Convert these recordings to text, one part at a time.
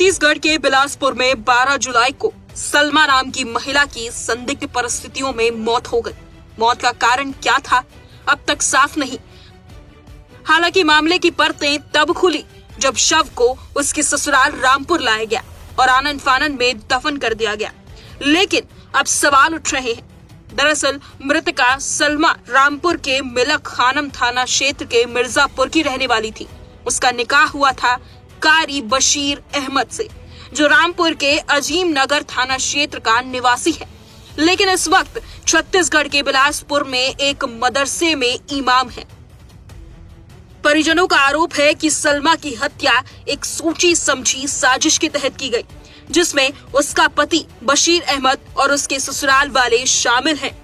छत्तीसगढ़ के बिलासपुर में 12 जुलाई को सलमा नाम की महिला की संदिग्ध परिस्थितियों में मौत हो गई। मौत का कारण क्या था अब तक साफ नहीं। हालांकि मामले की परतें तब खुली जब शव को उसके ससुराल रामपुर लाया गया और आनन फानन में दफन कर दिया गया। लेकिन अब सवाल उठ रहे हैं। दरअसल मृतका सलमा रामपुर के मिलक खानम थाना क्षेत्र के मिर्जापुर की रहने वाली थी। उसका निकाह हुआ था कारी बशीर अहमद से, जो रामपुर के अजीम नगर थाना क्षेत्र का निवासी है। लेकिन इस वक्त छत्तीसगढ़ के बिलासपुर में एक मदरसे में इमाम है। परिजनों का आरोप है कि सलमा की हत्या एक सोची समझी साजिश के तहत की गई, जिसमें उसका पति बशीर अहमद और उसके ससुराल वाले शामिल हैं।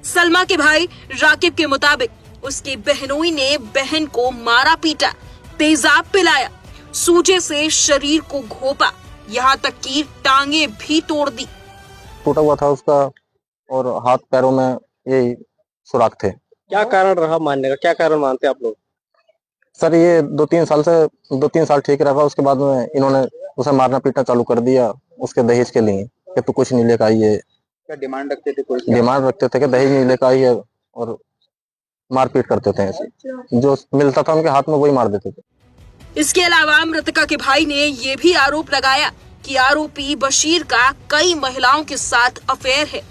सलमा के भाई राकिब के मुताबिक उसके बहनोई ने बहन को मारा पीटा, तेजाब पिलाया, सूजे से शरीर को घोंपा, यहाँ तक कि टांगे भी तोड़ दी। टूटा हुआ था उसका और हाथ पैरों में यही सुराख थे। क्या कारण रहा मानने का, क्या कारण मानते आप लोग? सर ये 2-3 साल ठीक रहा। उसके बाद में इन्होंने उसे मारना पीटना चालू कर दिया उसके दहेज के लिए कि तू कुछ नहीं लेकर आई है। क्या डिमांड रखते थे? कोई डिमांड रखते थे कि दहेज नहीं लेकर आई है और मारपीट करते थे। ऐसे जो मिलता था उनके हाथ में वही मार देते थे। इसके अलावा मृतका के भाई ने ये भी आरोप लगाया कि आरोपी बशीर का कई महिलाओं के साथ अफेयर है।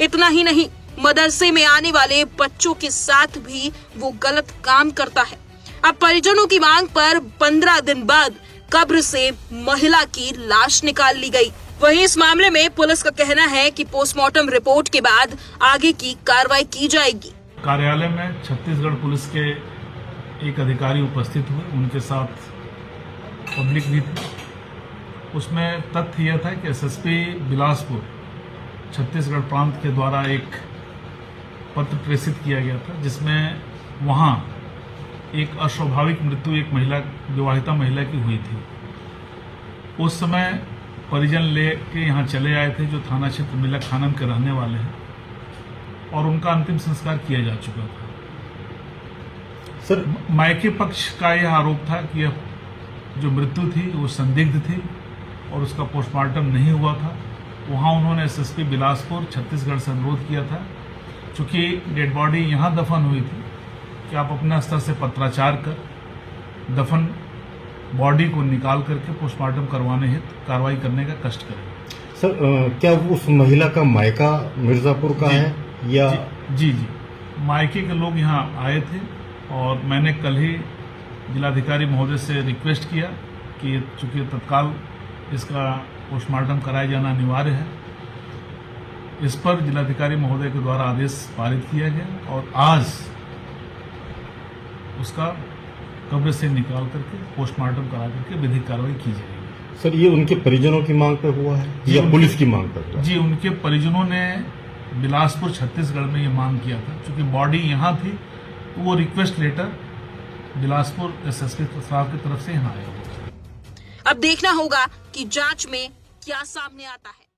इतना ही नहीं, मदरसे में आने वाले बच्चों के साथ भी वो गलत काम करता है। अब परिजनों की मांग पर 15 दिन बाद कब्र से महिला की लाश निकाल ली गई। वहीं इस मामले में पुलिस का कहना है कि पोस्टमार्टम रिपोर्ट के बाद आगे की कार्रवाई की जाएगी। कार्यालय में छत्तीसगढ़ पुलिस के एक अधिकारी उपस्थित हुए, उनके साथ पब्लिक भी थी। उसमें तथ्य यह था कि एसएसपी बिलासपुर छत्तीसगढ़ प्रांत के द्वारा एक पत्र प्रेषित किया गया था, जिसमें वहां एक अस्वाभाविक मृत्यु एक विवाहिता महिला की हुई थी। उस समय परिजन लेके यहाँ चले आए थे, जो थाना क्षेत्र मिलक खानम के रहने वाले हैं, और उनका अंतिम संस्कार किया जा चुका था। सर, मायके पक्ष का यह आरोप था कि यह जो मृत्यु थी वो संदिग्ध थी और उसका पोस्टमार्टम नहीं हुआ था। वहाँ उन्होंने एसएसपी बिलासपुर छत्तीसगढ़ से अनुरोध किया था, चूँकि डेड बॉडी यहाँ दफन हुई थी, कि आप अपने स्तर से पत्राचार कर दफन बॉडी को निकाल करके पोस्टमार्टम करवाने हेतु कार्रवाई करने का कष्ट करें। सर, क्या उस महिला का मायका मिर्जापुर का है या? जी, मायके के लोग यहाँ आए थे और मैंने कल ही जिलाधिकारी महोदय से रिक्वेस्ट किया कि चूँकि तत्काल इसका पोस्टमार्टम कराया जाना अनिवार्य है, इस पर जिलाधिकारी महोदय के द्वारा आदेश पारित किया गया और आज उसका कब्र से निकाल करके पोस्टमार्टम करा करके विधिक कार्रवाई की जाएगी। सर, ये उनके परिजनों की मांग पर हुआ है या पुलिस की मांग पर हुआ? जी, उनके परिजनों ने बिलासपुर छत्तीसगढ़ में ये मांग किया था। चूंकि बॉडी यहाँ थी तो वो रिक्वेस्ट लेटर बिलासपुर एसएसपी साहब की तरफ से यहाँ आया। अब देखना होगा कि जांच में क्या सामने आता है।